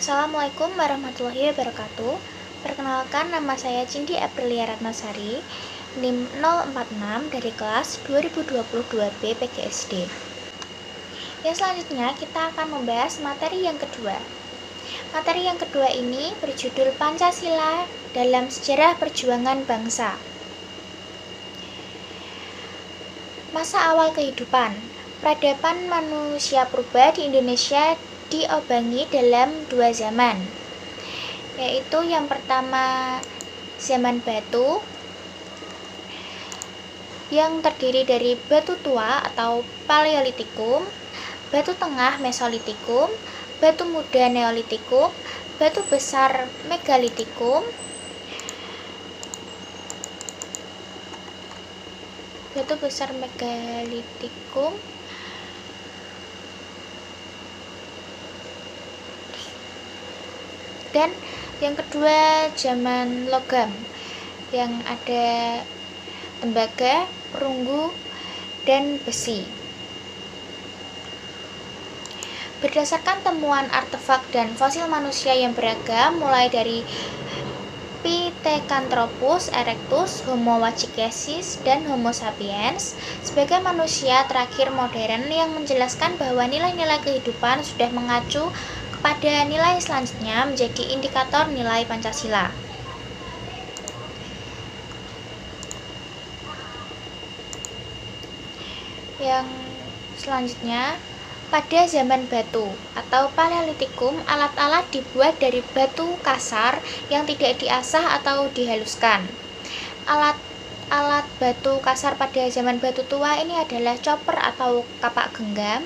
Assalamualaikum warahmatullahi wabarakatuh. Perkenalkan, nama saya Cindy Aprilia Ratnasari, NIM 046 dari kelas 2022B PGSD. Yang selanjutnya kita akan membahas materi yang kedua. Materi yang kedua ini berjudul Pancasila dalam Sejarah Perjuangan Bangsa. Masa awal kehidupan. Peradaban manusia purba di Indonesia diobangi dalam dua zaman, yaitu yang pertama zaman batu yang terdiri dari batu tua atau Paleolitikum, batu tengah Mesolitikum, batu muda Neolitikum, batu besar Megalitikum, dan yang kedua zaman logam yang ada tembaga, perunggu, dan besi. Berdasarkan temuan artefak dan fosil manusia yang beragam, mulai dari Pithecanthropus erectus, Homo wachikensis, dan Homo sapiens, sebagai manusia terakhir modern yang menjelaskan bahwa nilai-nilai kehidupan sudah mengacu pada nilai selanjutnya menjadi indikator nilai Pancasila. Yang selanjutnya, pada zaman batu atau Paleolitikum, alat-alat dibuat dari batu kasar yang tidak diasah atau dihaluskan. Alat batu kasar pada zaman batu tua ini adalah chopper atau kapak genggam.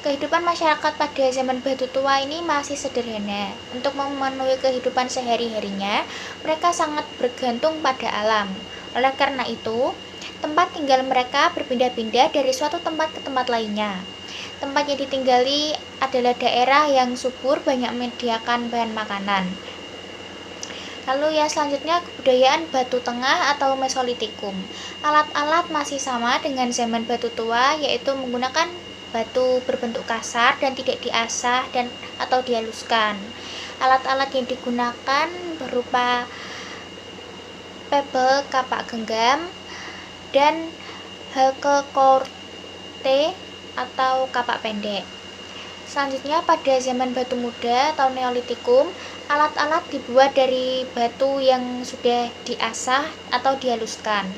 Kehidupan masyarakat pada zaman batu tua ini masih sederhana. Untuk memenuhi kehidupan sehari-harinya, mereka sangat bergantung pada alam. Oleh karena itu, tempat tinggal mereka berpindah-pindah dari suatu tempat ke tempat lainnya. Tempat yang ditinggali adalah daerah yang subur, banyak menyediakan bahan makanan. Lalu yang selanjutnya, kebudayaan batu tengah atau Mesolitikum. Alat-alat masih sama dengan zaman batu tua, yaitu menggunakan batu berbentuk kasar dan tidak diasah atau dihaluskan. Alat-alat yang digunakan berupa pebble kapak genggam dan halkekorte atau kapak pendek. Selanjutnya, pada zaman batu muda atau Neolitikum, alat-alat dibuat dari batu yang sudah diasah atau dihaluskan.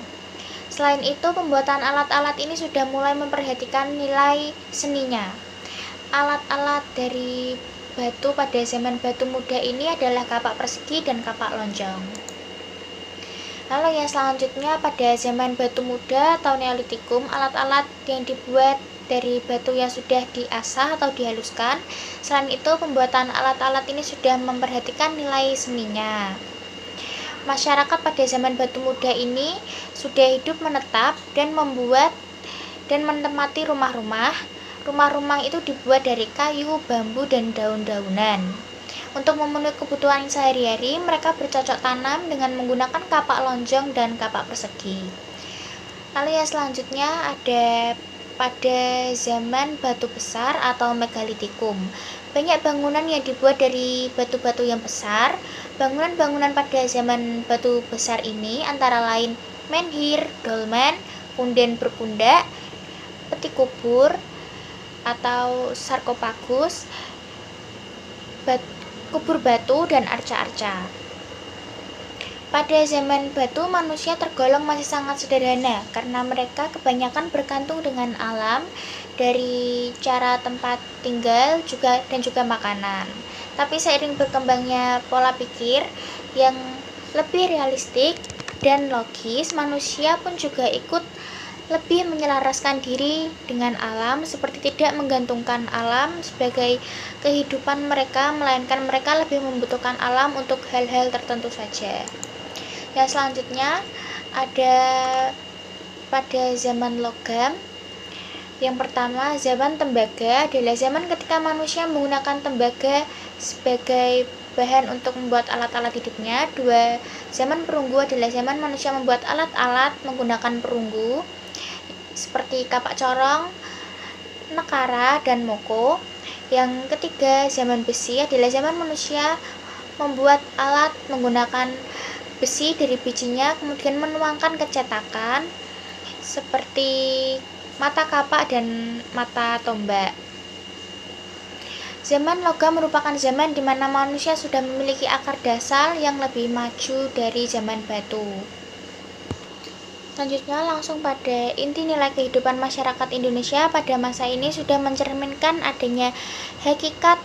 Selain itu, pembuatan alat-alat ini sudah mulai memperhatikan nilai seninya. Alat-alat dari batu pada zaman batu muda ini adalah kapak persegi dan kapak lonjong. Lalu yang selanjutnya, pada zaman batu muda atau Neolitikum, alat-alat yang dibuat dari batu yang sudah diasah atau dihaluskan. Selain itu, pembuatan alat-alat ini sudah memperhatikan nilai seninya. Masyarakat pada zaman batu muda ini sudah hidup menetap dan membuat dan menempati rumah-rumah. Rumah-rumah itu dibuat dari kayu, bambu, dan daun-daunan. Untuk memenuhi kebutuhan sehari-hari, mereka bercocok tanam dengan menggunakan kapak lonjong dan kapak persegi. Lalu yang selanjutnya ada pada zaman batu besar atau Megalitikum. Banyak bangunan yang dibuat dari batu-batu yang besar. Bangunan-bangunan pada zaman batu besar ini antara lain menhir, dolmen, punden berpundak, peti kubur atau sarkofagus, kubur batu, dan arca-arca. Pada zaman batu, manusia tergolong masih sangat sederhana karena mereka kebanyakan bergantung dengan alam dari cara tempat tinggal dan juga makanan. Tapi seiring berkembangnya pola pikir yang lebih realistik dan logis, manusia pun juga ikut lebih menyelaraskan diri dengan alam, seperti tidak menggantungkan alam sebagai kehidupan mereka, melainkan mereka lebih membutuhkan alam untuk hal-hal tertentu saja. Yang selanjutnya ada pada zaman logam. Yang pertama, zaman tembaga adalah zaman ketika manusia menggunakan tembaga sebagai bahan untuk membuat alat-alat hidupnya. Dua, zaman perunggu adalah zaman manusia membuat alat-alat menggunakan perunggu seperti kapak corong, nekara, dan moko. Yang ketiga, zaman besi adalah zaman manusia membuat alat menggunakan besi dari bijinya, kemudian menuangkan kecetakan seperti mata kapak dan mata tombak. Zaman logam merupakan zaman di mana manusia sudah memiliki akar dasar yang lebih maju dari zaman batu. Selanjutnya langsung pada inti nilai kehidupan masyarakat Indonesia pada masa ini sudah mencerminkan adanya hakikat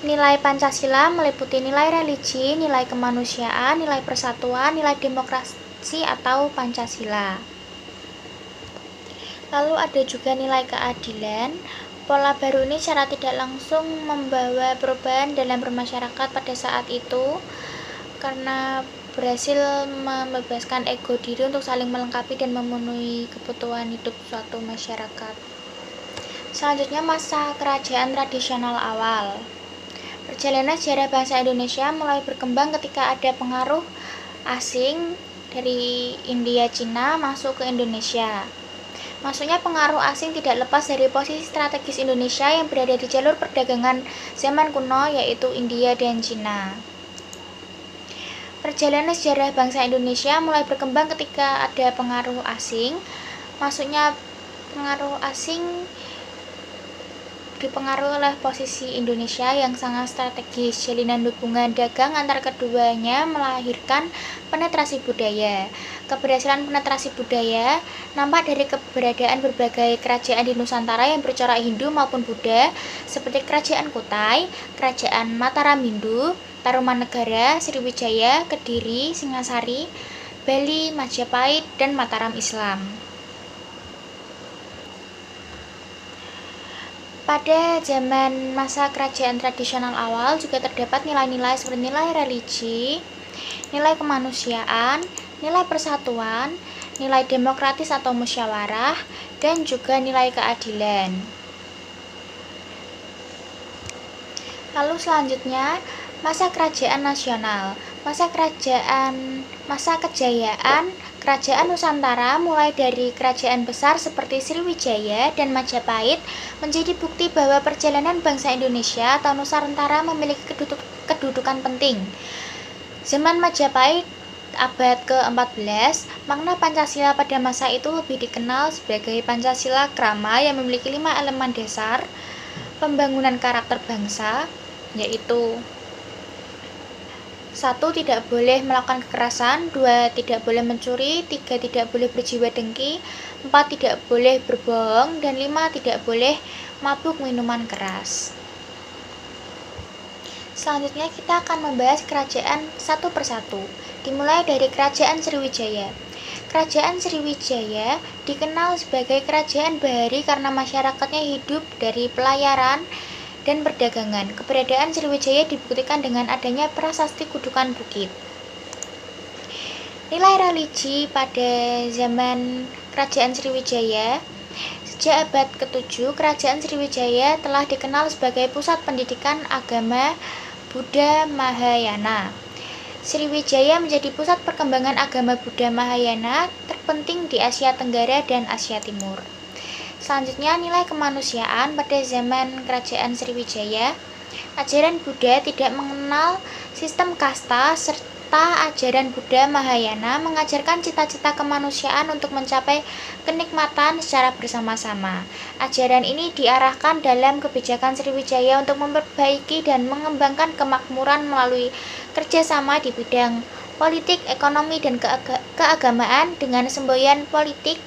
nilai Pancasila meliputi nilai religi, nilai kemanusiaan, nilai persatuan, nilai demokrasi atau Pancasila. Lalu ada juga nilai keadilan. Pola baru ini secara tidak langsung membawa perubahan dalam bermasyarakat pada saat itu karena berhasil membebaskan ego diri untuk saling melengkapi dan memenuhi kebutuhan hidup suatu masyarakat. Selanjutnya masa kerajaan tradisional awal. Perjalanan sejarah bangsa Indonesia mulai berkembang ketika ada pengaruh asing dari India Cina masuk ke Indonesia. Masuknya pengaruh asing tidak lepas dari posisi strategis Indonesia yang berada di jalur perdagangan zaman kuno yaitu India dan Cina. Perjalanan sejarah bangsa Indonesia mulai berkembang ketika ada pengaruh asing. Masuknya pengaruh asing dipengaruhi oleh posisi Indonesia yang sangat strategis. Jalinan hubungan dagang antar keduanya melahirkan penetrasi budaya. Keberhasilan penetrasi budaya nampak dari keberadaan berbagai kerajaan di Nusantara yang bercorak Hindu maupun Buddha, seperti Kerajaan Kutai, Kerajaan Mataram Hindu, Tarumanegara, Sriwijaya, Kediri, Singasari, Bali, Majapahit, dan Mataram Islam. Pada zaman masa kerajaan tradisional awal juga terdapat nilai-nilai seperti nilai religi, nilai kemanusiaan, nilai persatuan, nilai demokratis atau musyawarah, dan juga nilai keadilan. Lalu selanjutnya, masa kerajaan nasional. Masa kejayaan Kerajaan Nusantara mulai dari kerajaan besar seperti Sriwijaya dan Majapahit menjadi bukti bahwa perjalanan bangsa Indonesia atau Nusantara memiliki kedudukan penting. Zaman Majapahit abad ke-14, makna Pancasila pada masa itu lebih dikenal sebagai Pancasila Krama yang memiliki 5 elemen dasar pembangunan karakter bangsa, yaitu 1. Tidak boleh melakukan kekerasan. 2. Tidak boleh mencuri. 3. Tidak boleh berjiwa dengki. 4. Tidak boleh berbohong. Dan 5. Tidak boleh mabuk minuman keras. Selanjutnya kita akan membahas kerajaan satu persatu. Dimulai dari Kerajaan Sriwijaya. Kerajaan Sriwijaya dikenal sebagai kerajaan bahari karena masyarakatnya hidup dari pelayaran dan perdagangan. Keberadaan Sriwijaya dibuktikan dengan adanya prasasti Kudukan Bukit. Nilai religi pada zaman Kerajaan Sriwijaya. Sejak abad ke-7, Kerajaan Sriwijaya telah dikenal sebagai pusat pendidikan agama Buddha Mahayana. Sriwijaya menjadi pusat perkembangan agama Buddha Mahayana terpenting di Asia Tenggara dan Asia Timur. Selanjutnya, nilai kemanusiaan pada zaman Kerajaan Sriwijaya. Ajaran Buddha tidak mengenal sistem kasta serta ajaran Buddha Mahayana mengajarkan cita-cita kemanusiaan untuk mencapai kenikmatan secara bersama-sama. Ajaran ini diarahkan dalam kebijakan Sriwijaya untuk memperbaiki dan mengembangkan kemakmuran melalui kerjasama di bidang politik, ekonomi, dan keagamaan dengan semboyan politik.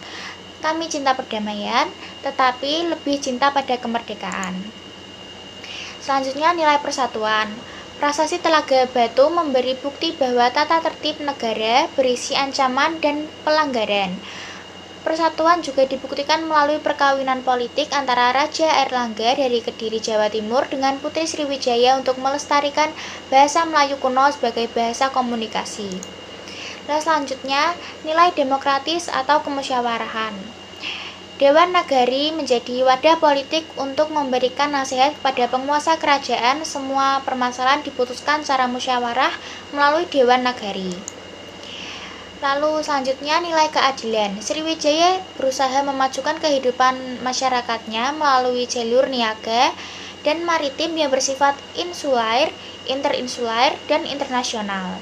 Kami cinta perdamaian, tetapi lebih cinta pada kemerdekaan. Selanjutnya, nilai persatuan. Prasasti Telaga Batu memberi bukti bahwa tata tertib negara berisi ancaman dan pelanggaran. Persatuan juga dibuktikan melalui perkawinan politik antara Raja Airlangga dari Kediri, Jawa Timur dengan Putri Sriwijaya untuk melestarikan bahasa Melayu kuno sebagai bahasa komunikasi. Nah, selanjutnya, nilai demokratis atau kemusyawarahan. Dewan Nagari menjadi wadah politik untuk memberikan nasihat kepada penguasa kerajaan. Semua permasalahan diputuskan secara musyawarah melalui Dewan Nagari. Lalu selanjutnya, nilai keadilan. Sriwijaya berusaha memajukan kehidupan masyarakatnya melalui jalur niaga dan maritim yang bersifat insulair, interinsulair, dan internasional.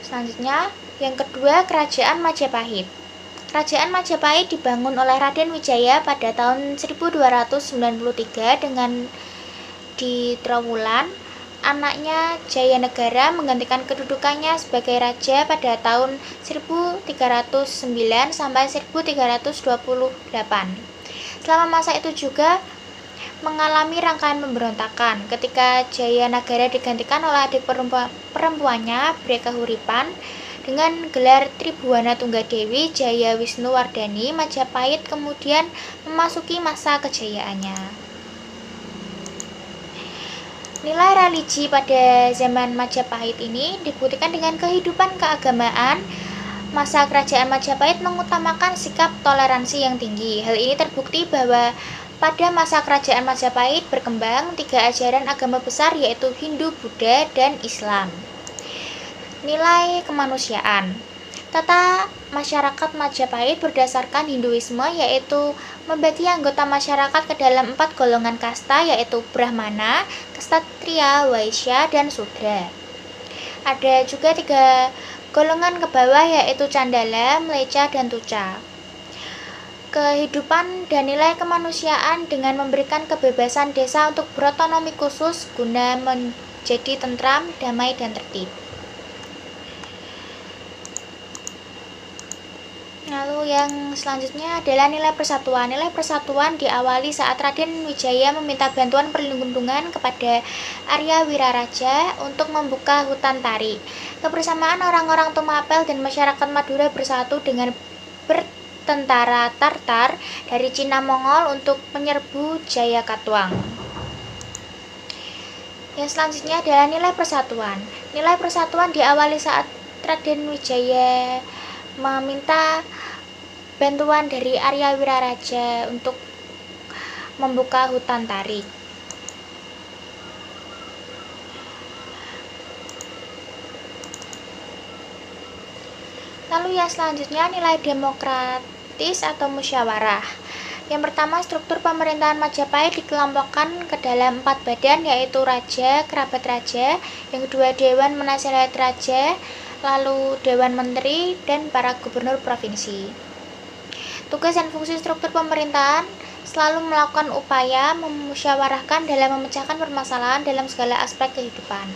Selanjutnya, yang kedua, Kerajaan Majapahit. Kerajaan Majapahit dibangun oleh Raden Wijaya pada tahun 1293 dengan di Trowulan. Anaknya Jayanegara menggantikan kedudukannya sebagai raja pada tahun 1309 sampai 1328. Selama masa itu juga mengalami rangkaian pemberontakan ketika Jayanegara digantikan oleh adik perempuannya Brekahuripan dengan gelar Tribuana Tunggadewi Jaya Wisnuwardani. Majapahit kemudian memasuki masa kejayaannya. Nilai religi pada zaman Majapahit ini dibuktikan dengan kehidupan keagamaan. Masa kerajaan Majapahit mengutamakan sikap toleransi yang tinggi. Hal ini terbukti bahwa pada masa kerajaan Majapahit berkembang 3 ajaran agama besar, yaitu Hindu, Buddha, dan Islam. Nilai kemanusiaan. Tata masyarakat Majapahit berdasarkan Hinduisme, yaitu membagi anggota masyarakat ke dalam 4 golongan kasta, yaitu Brahmana, Ksatria, Waisya, dan Sudra. Ada juga 3 golongan ke bawah, yaitu Candala, Mlecha, dan Tuca. Kehidupan dan nilai kemanusiaan dengan memberikan kebebasan desa untuk berotonomi khusus guna menjadi tentram, damai, dan tertib. Lalu yang selanjutnya adalah nilai persatuan. Nilai persatuan diawali saat Raden Wijaya meminta bantuan perlindungan kepada Arya Wiraraja untuk membuka hutan Tari. Kebersamaan orang-orang Tumapel dan masyarakat Madura bersatu dengan bertentara Tartar dari Cina Mongol untuk menyerbu Jayakatwang. Yang selanjutnya adalah nilai persatuan. Nilai persatuan diawali saat Raden Wijaya meminta bantuan dari Arya Wiraraja untuk membuka hutan Tari. Lalu yang selanjutnya nilai demokratis atau musyawarah. Yang pertama, struktur pemerintahan Majapahit dikelompokkan ke dalam 4 badan, yaitu Raja, Kerabat Raja, yang kedua Dewan Penasehat Raja, lalu Dewan Menteri, dan para gubernur provinsi. Tugas dan fungsi struktur pemerintahan selalu melakukan upaya memusyawarahkan dalam memecahkan permasalahan dalam segala aspek kehidupan.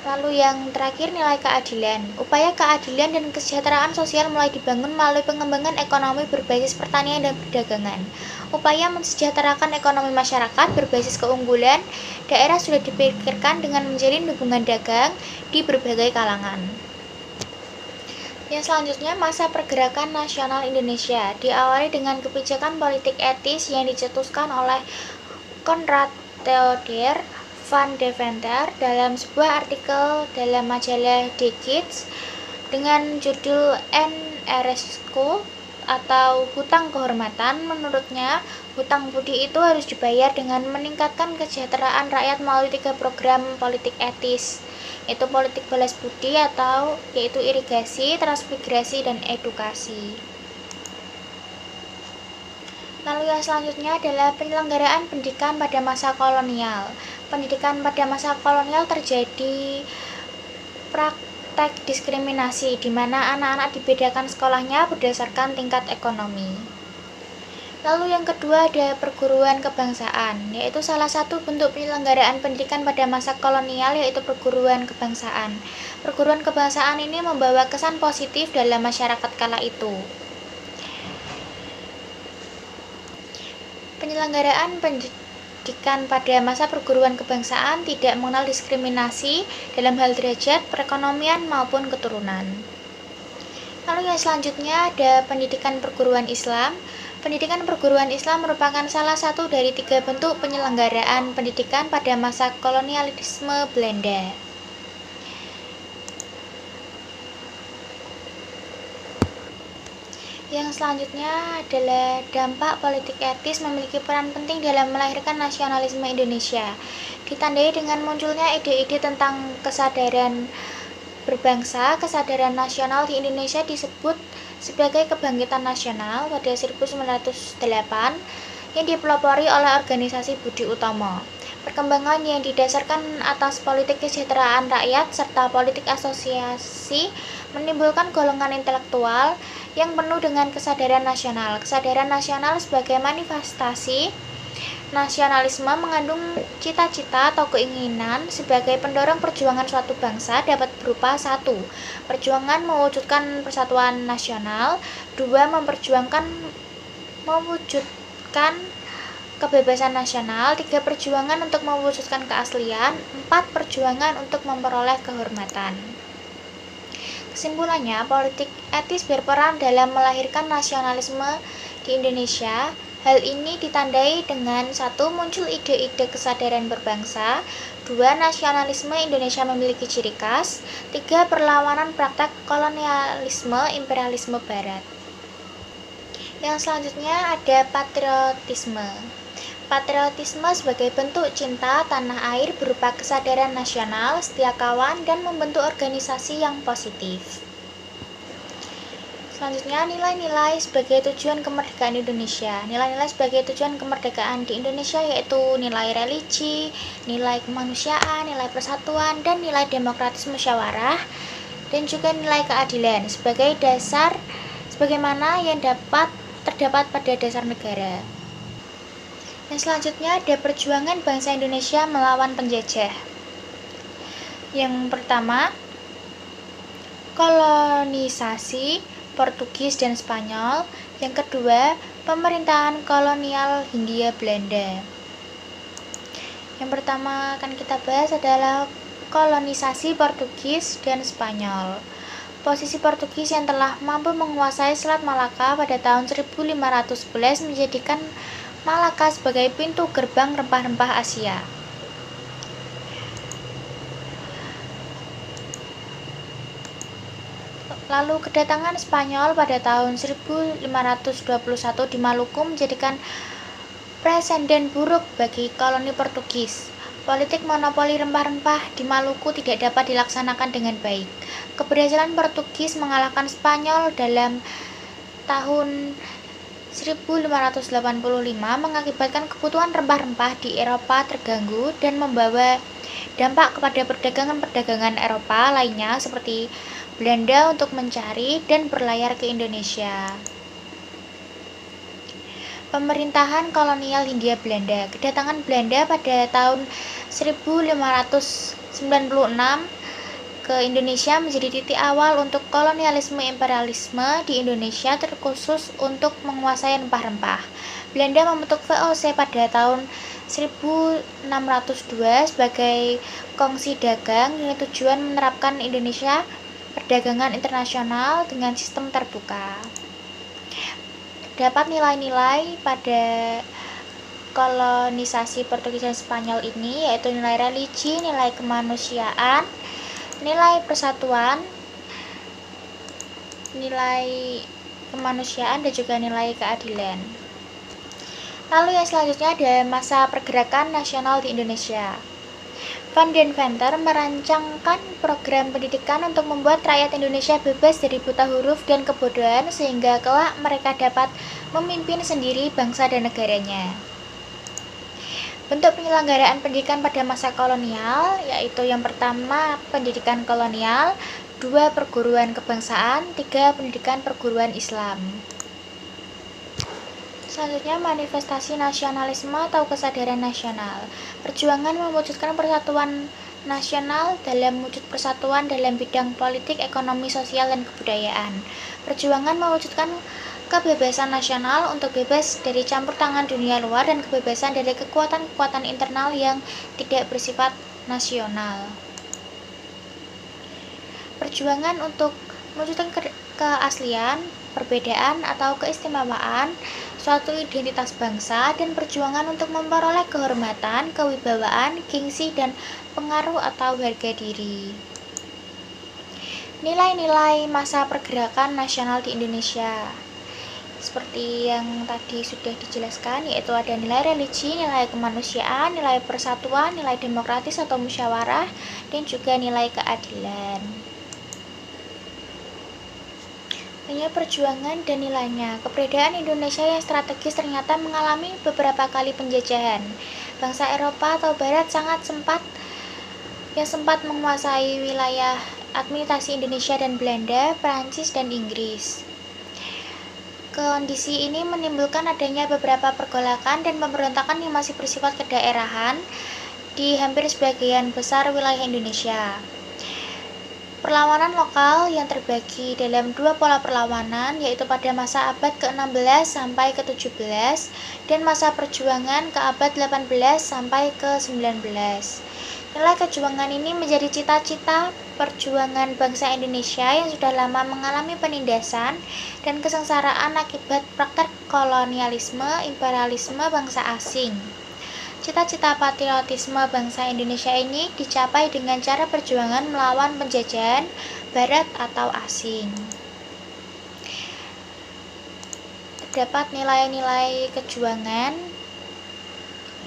Lalu yang terakhir, nilai keadilan. Upaya keadilan dan kesejahteraan sosial mulai dibangun melalui pengembangan ekonomi berbasis pertanian dan perdagangan. Upaya mensejahterakan ekonomi masyarakat berbasis keunggulan daerah sudah dipikirkan dengan menjalin hubungan dagang di berbagai kalangan. Yang selanjutnya, masa pergerakan nasional Indonesia diawali dengan kebijakan politik etis yang dicetuskan oleh Konrad Theodor van Deventer dalam sebuah artikel dalam majalah Decades dengan judul NRSQ atau hutang kehormatan. Menurutnya, hutang budi itu harus dibayar dengan meningkatkan kesejahteraan rakyat melalui 3 program politik etis, yaitu politik balas budi yaitu irigasi, transmigrasi, dan edukasi. Lalu yang selanjutnya adalah penyelenggaraan pendidikan pada masa kolonial. Pendidikan pada masa kolonial terjadi praktek diskriminasi, di mana anak-anak dibedakan sekolahnya berdasarkan tingkat ekonomi. Lalu yang kedua ada perguruan kebangsaan, yaitu salah satu bentuk penyelenggaraan pendidikan pada masa kolonial, yaitu perguruan kebangsaan. Perguruan kebangsaan ini membawa kesan positif dalam masyarakat kala itu. Penyelenggaraan pendidikan pada masa perguruan kebangsaan tidak mengenal diskriminasi dalam hal derajat, perekonomian, maupun keturunan. Lalu yang selanjutnya ada pendidikan perguruan Islam. Pendidikan perguruan Islam merupakan salah satu dari 3 bentuk penyelenggaraan pendidikan pada masa kolonialisme Belanda. Yang selanjutnya adalah dampak politik etis memiliki peran penting dalam melahirkan nasionalisme Indonesia. Ditandai dengan munculnya ide-ide tentang kesadaran berbangsa, kesadaran nasional di Indonesia disebut sebagai kebangkitan nasional pada 1908 yang dipelopori oleh organisasi Budi Utomo. Perkembangan yang didasarkan atas politik kesejahteraan rakyat serta politik asosiasi menimbulkan golongan intelektual yang penuh dengan kesadaran nasional. Kesadaran nasional sebagai manifestasi nasionalisme mengandung cita-cita atau keinginan sebagai pendorong perjuangan suatu bangsa dapat berupa 1. Perjuangan mewujudkan persatuan nasional. 2. Mewujudkan kebebasan nasional. 3. Perjuangan untuk mewujudkan keaslian. 4. Perjuangan untuk memperoleh kehormatan. Kesimpulannya, politik etis berperan dalam melahirkan nasionalisme di Indonesia. Hal ini ditandai dengan 1. Muncul ide-ide kesadaran berbangsa. 2. Nasionalisme Indonesia memiliki ciri khas. 3. Perlawanan praktek kolonialisme imperialisme barat. Yang selanjutnya ada patriotisme. Patriotisme sebagai bentuk cinta tanah air berupa kesadaran nasional, setia kawan, dan membentuk organisasi yang positif. Selanjutnya, nilai-nilai sebagai tujuan kemerdekaan Indonesia. Nilai-nilai sebagai tujuan kemerdekaan di Indonesia yaitu nilai religi, nilai kemanusiaan, nilai persatuan, dan nilai demokratis musyawarah, dan juga nilai keadilan sebagai dasar sebagaimana yang terdapat pada dasar negara. Yang selanjutnya ada perjuangan bangsa Indonesia melawan penjajah. Yang pertama, kolonisasi Portugis dan Spanyol. Yang kedua, pemerintahan kolonial Hindia Belanda. Yang pertama akan kita bahas adalah kolonisasi Portugis dan Spanyol. Posisi Portugis yang telah mampu menguasai Selat Malaka pada tahun 1511 menjadikan Malaka sebagai pintu gerbang rempah-rempah Asia. Lalu kedatangan Spanyol pada tahun 1521 di Maluku menjadikan presenden buruk bagi koloni Portugis. Politik monopoli rempah-rempah di Maluku tidak dapat dilaksanakan dengan baik. Keberhasilan Portugis mengalahkan Spanyol dalam tahun 1585 mengakibatkan kebutuhan rempah-rempah di Eropa terganggu dan membawa dampak kepada perdagangan-perdagangan Eropa lainnya seperti Belanda untuk mencari dan berlayar ke Indonesia. Pemerintahan kolonial Hindia Belanda. Kedatangan Belanda pada tahun 1596 ke Indonesia menjadi titik awal untuk kolonialisme imperialisme di Indonesia, terkhusus untuk menguasai rempah-rempah. Belanda membentuk VOC pada tahun 1602 sebagai kongsi dagang dengan tujuan menerapkan Indonesia perdagangan internasional dengan sistem terbuka. Terdapat nilai-nilai pada kolonisasi Portugis dan Spanyol ini, yaitu nilai religi, nilai kemanusiaan, nilai persatuan, nilai kemanusiaan, dan juga nilai keadilan. Lalu yang selanjutnya ada masa pergerakan nasional di Indonesia. Van den Venter merancangkan program pendidikan untuk membuat rakyat Indonesia bebas dari buta huruf dan kebodohan sehingga kelak mereka dapat memimpin sendiri bangsa dan negaranya. Bentuk penyelenggaraan pendidikan pada masa kolonial yaitu yang pertama pendidikan kolonial, 2 perguruan kebangsaan, 3 pendidikan perguruan Islam. Selanjutnya, manifestasi nasionalisme atau kesadaran nasional. Perjuangan mewujudkan persatuan nasional dalam wujud persatuan dalam bidang politik, ekonomi, sosial, dan kebudayaan. Perjuangan mewujudkan kebebasan nasional untuk bebas dari campur tangan dunia luar dan kebebasan dari kekuatan-kekuatan internal yang tidak bersifat nasional. Perjuangan untuk mewujudkan keaslian, perbedaan, atau keistimewaan suatu identitas bangsa dan perjuangan untuk memperoleh kehormatan, kewibawaan, gengsi, dan pengaruh atau harga diri. Nilai-nilai masa pergerakan nasional di Indonesia seperti yang tadi sudah dijelaskan, yaitu ada nilai religi, nilai kemanusiaan, nilai persatuan, nilai demokratis atau musyawarah, dan juga nilai keadilan. Hanya perjuangan dan nilainya. Keberadaan Indonesia yang strategis ternyata mengalami beberapa kali penjajahan. Bangsa Eropa atau Barat sempat menguasai wilayah administrasi Indonesia dan Belanda, Prancis, dan Inggris. Kondisi ini menimbulkan adanya beberapa pergolakan dan pemberontakan yang masih bersifat kedaerahan di hampir sebagian besar wilayah Indonesia. Perlawanan lokal yang terbagi dalam dua pola perlawanan, yaitu pada masa abad ke-16 sampai ke-17 dan masa perjuangan ke abad 18 sampai ke-19. Nilai kejuangan ini menjadi cita-cita perjuangan bangsa Indonesia yang sudah lama mengalami penindasan dan kesengsaraan akibat praktek kolonialisme imperialisme bangsa asing. Cita-cita patriotisme bangsa Indonesia ini dicapai dengan cara perjuangan melawan penjajahan Barat atau asing. Terdapat nilai-nilai kejuangan,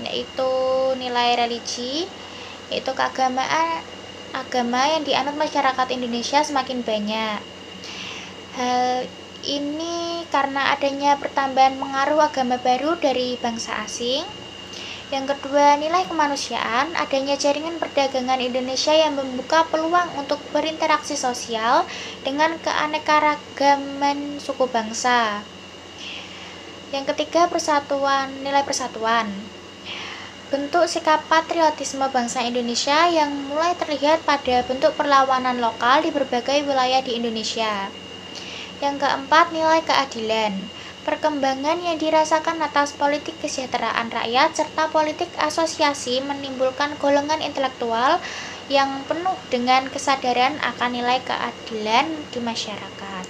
yaitu nilai religi, yaitu agama yang dianut masyarakat Indonesia semakin banyak. Hal ini karena adanya pertambahan pengaruh agama baru dari bangsa asing. Yang kedua, nilai kemanusiaan, adanya jaringan perdagangan Indonesia yang membuka peluang untuk berinteraksi sosial dengan keanekaragaman suku bangsa. Yang ketiga, nilai persatuan. Bentuk sikap patriotisme bangsa Indonesia yang mulai terlihat pada bentuk perlawanan lokal di berbagai wilayah di Indonesia. Yang keempat, nilai keadilan. Perkembangan yang dirasakan atas politik kesejahteraan rakyat serta politik asosiasi menimbulkan golongan intelektual yang penuh dengan kesadaran akan nilai keadilan di masyarakat.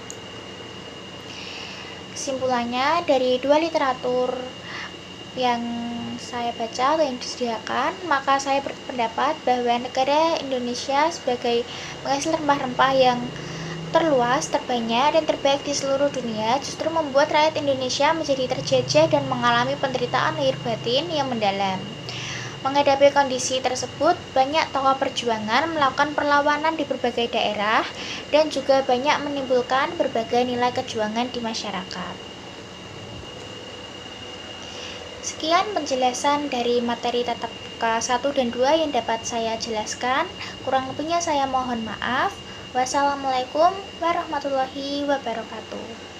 Kesimpulannya, dari dua literatur yang saya baca atau yang disediakan, maka saya berpendapat bahwa negara Indonesia sebagai penghasil rempah-rempah yang terluas, terbanyak, dan terbaik di seluruh dunia justru membuat rakyat Indonesia menjadi terjajah dan mengalami penderitaan lahir batin yang mendalam. Menghadapi kondisi tersebut, banyak tokoh perjuangan melakukan perlawanan di berbagai daerah dan juga banyak menimbulkan berbagai nilai kejuangan di masyarakat. Sekian penjelasan dari materi tatap muka 1 dan 2 yang dapat saya jelaskan. Kurang lebihnya saya mohon maaf. Wassalamualaikum warahmatullahi wabarakatuh.